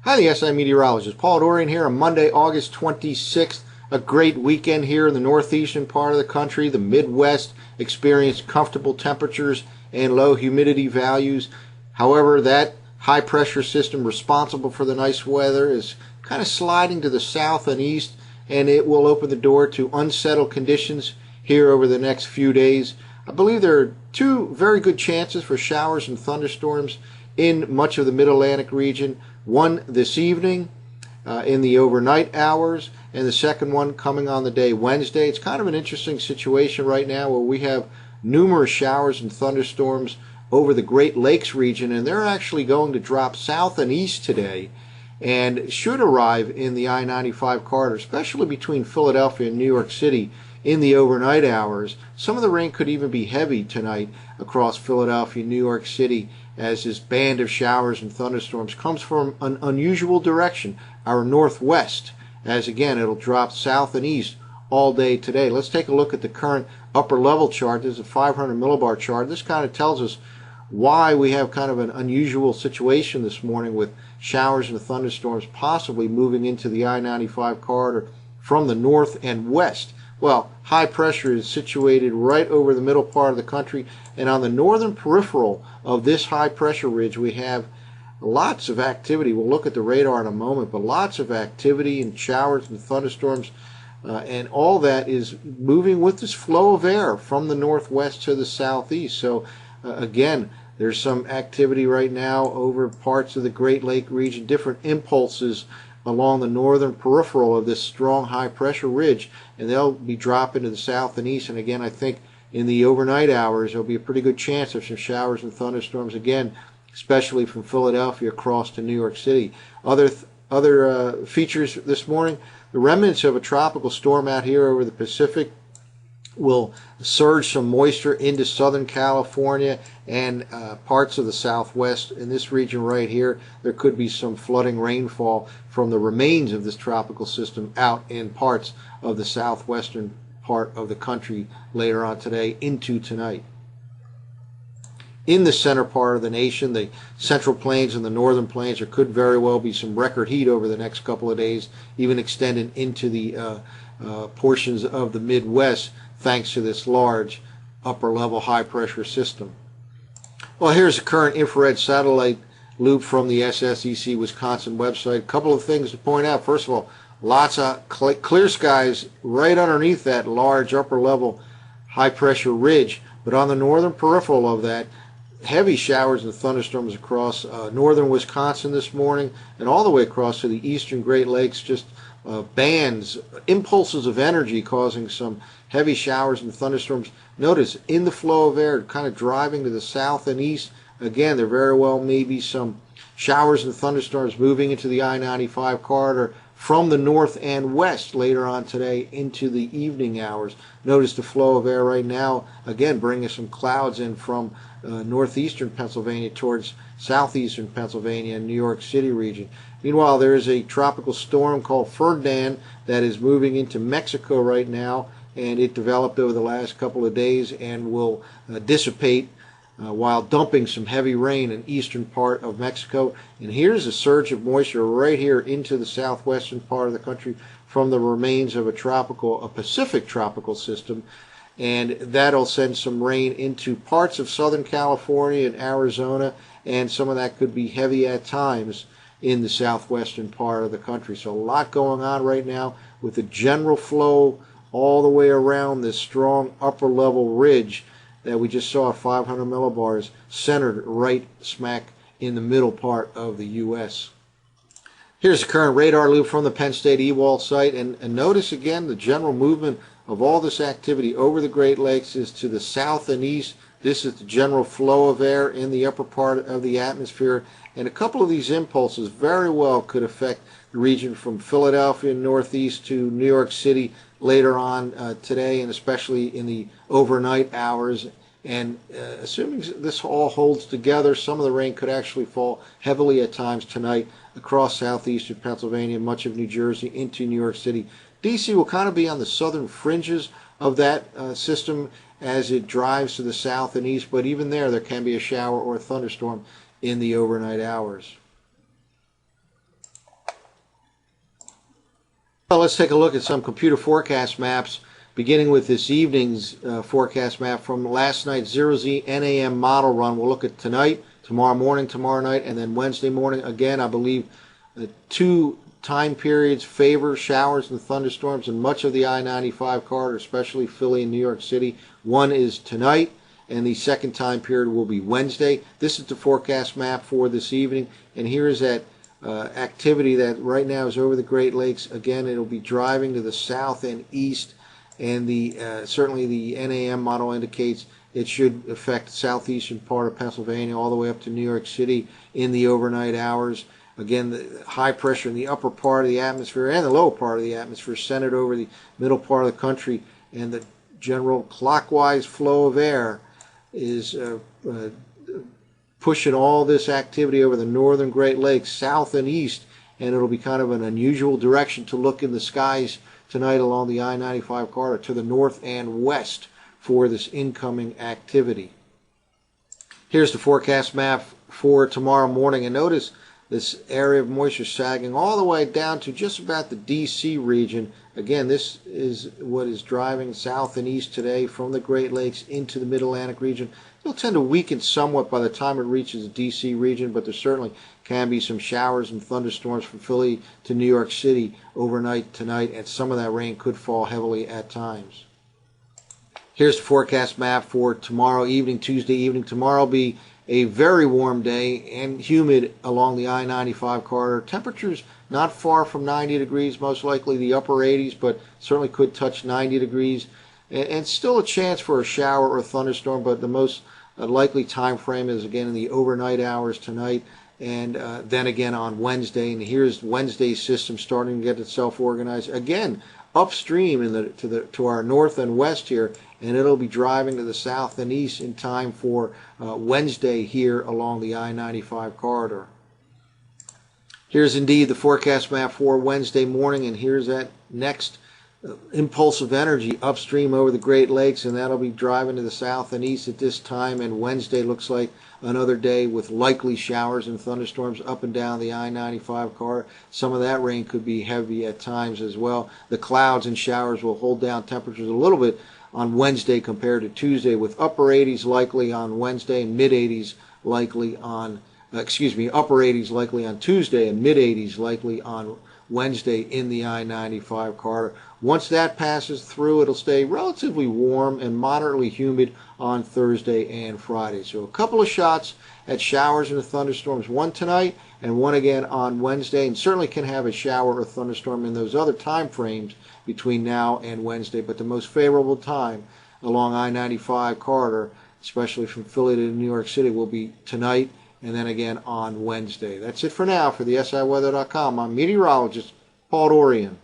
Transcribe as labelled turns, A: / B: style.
A: Hi, the SI meteorologist Paul Dorian here on Monday, August 26th. A great weekend here in the northeastern part of the country. The Midwest experienced comfortable temperatures and low humidity values. However, that high pressure system responsible for the nice weather is kind of sliding to the south and east, and it will open the door to unsettled conditions here over the next few days. I believe there are two very good chances for showers and thunderstorms in much of the Mid-Atlantic region. One this evening in the overnight hours, and the second one coming on the day Wednesday. It's kind of an interesting situation right now where we have numerous showers and thunderstorms over the Great Lakes region, and they're actually going to drop south and east today and should arrive in the I-95 corridor, especially between Philadelphia and New York City in the overnight hours. Some of the rain could even be heavy tonight across Philadelphia, New York City, as this band of showers and thunderstorms comes from an unusual direction, our northwest, as again it'll drop south and east all day today. Let's take a look at the current upper level chart. This is a 500 millibar chart. This kind of tells us why we have kind of an unusual situation this morning with showers and thunderstorms possibly moving into the I-95 corridor from the north and west. Well, high pressure is situated right over the middle part of the country, and on the northern peripheral of this high pressure ridge we have lots of activity. We'll look at the radar in a moment, but lots of activity and showers and thunderstorms, and all that is moving with this flow of air from the northwest to the southeast. So again, there's some activity right now over parts of the Great Lake region, different impulses along the northern peripheral of this strong high pressure ridge, and they'll be dropping to the south and east. And again, I think in the overnight hours there'll be a pretty good chance of some showers and thunderstorms again, especially from Philadelphia across to New York City. Other features this morning: the remnants of a tropical storm out here over the Pacific will surge some moisture into Southern California and parts of the Southwest. In this region right here, there could be some flooding rainfall from the remains of this tropical system out in parts of the southwestern part of the country later on today into tonight. In the center part of the nation, the Central Plains and the Northern Plains, there could very well be some record heat over the next couple of days, even extending into the portions of the Midwest, thanks to this large upper level high pressure system. Well, here's a current infrared satellite loop from the SSEC Wisconsin website. A couple of things to point out. First of all, lots of clear skies right underneath that large upper level high pressure ridge, but on the northern peripheral of that, heavy showers and thunderstorms across northern Wisconsin this morning and all the way across to the eastern Great Lakes. Just bands, impulses of energy causing some heavy showers and thunderstorms. Notice in the flow of air kind of driving to the south and east. Again, there very well may be some showers and thunderstorms moving into the I-95 corridor from the north and west later on today into the evening hours. Notice the flow of air right now, again, bringing some clouds in from northeastern Pennsylvania towards southeastern Pennsylvania and New York City region. Meanwhile, there is a tropical storm called Ferdinand that is moving into Mexico right now, and it developed over the last couple of days and will dissipate while dumping some heavy rain in eastern part of Mexico. And here's a surge of moisture right here into the southwestern part of the country from the remains of a Pacific tropical system, and that'll send some rain into parts of Southern California and Arizona, and some of that could be heavy at times in the southwestern part of the country. So a lot going on right now with the general flow all the way around this strong upper level ridge that we just saw at 500 millibars, centered right smack in the middle part of the U.S. Here's the current radar loop from the Penn State EWAL site, and notice again the general movement of all this activity over the Great Lakes is to the south and east. This is the general flow of air in the upper part of the atmosphere, and a couple of these impulses very well could affect the region from Philadelphia northeast to New York City later on today, and especially in the overnight hours. And assuming this all holds together, some of the rain could actually fall heavily at times tonight across southeastern Pennsylvania, much of New Jersey, into New York City. D.C. will kind of be on the southern fringes of that system as it drives to the south and east, but even there can be a shower or a thunderstorm in the overnight hours. Well, let's take a look at some computer forecast maps, beginning with this evening's forecast map from last night's 0Z NAM model run. We'll look at tonight, tomorrow morning, tomorrow night, and then Wednesday morning. Again, I believe the two time periods favor showers and thunderstorms in much of the I-95 corridor, especially Philly and New York City. One is tonight, and the second time period will be Wednesday. This is the forecast map for this evening, and here is that activity that right now is over the Great Lakes. Again, it'll be driving to the south and east, and certainly the NAM model indicates it should affect southeastern part of Pennsylvania all the way up to New York City in the overnight hours. Again, the high pressure in the upper part of the atmosphere and the lower part of the atmosphere centered over the middle part of the country, and the general clockwise flow of air is pushing all this activity over the northern Great Lakes, south and east, and it'll be kind of an unusual direction to look in the skies tonight along the I-95 corridor to the north and west for this incoming activity. Here's the forecast map for tomorrow morning, and notice this area of moisture sagging all the way down to just about the DC region. Again, this is what is driving south and east today from the Great Lakes into the Mid-Atlantic region. It'll tend to weaken somewhat by the time it reaches the DC region, but there certainly can be some showers and thunderstorms from Philly to New York City overnight tonight, and some of that rain could fall heavily at times. Here's the forecast map for tomorrow evening, Tuesday evening. Tomorrow will be a very warm day and humid along the I-95 corridor. Temperatures not far from 90 degrees, most likely the upper 80s, but certainly could touch 90 degrees. And still a chance for a shower or thunderstorm, but the most likely time frame is again in the overnight hours tonight, and then again on Wednesday. And here's Wednesday's system starting to get itself organized again upstream to our north and west here, and it'll be driving to the south and east in time for Wednesday here along the I-95 corridor. Here's indeed the forecast map for Wednesday morning, and here's that next impulse of energy upstream over the Great Lakes, and that'll be driving to the south and east at this time. And Wednesday looks like another day with likely showers and thunderstorms up and down the I-95 corridor. Some of that rain could be heavy at times as well. The clouds and showers will hold down temperatures a little bit on Wednesday compared to Tuesday, with upper 80s likely on Wednesday and mid 80s likely on upper 80s likely on Tuesday and mid 80s likely on Wednesday in the I-95 corridor. Once that passes through, it'll stay relatively warm and moderately humid on Thursday and Friday. So a couple of shots at showers and thunderstorms, one tonight and one again on Wednesday, and certainly can have a shower or thunderstorm in those other time frames between now and Wednesday. But the most favorable time along I-95 corridor, especially from Philly to New York City, will be tonight and then again on Wednesday. That's it for now. For the SIWeather.com, I'm meteorologist Paul Dorian.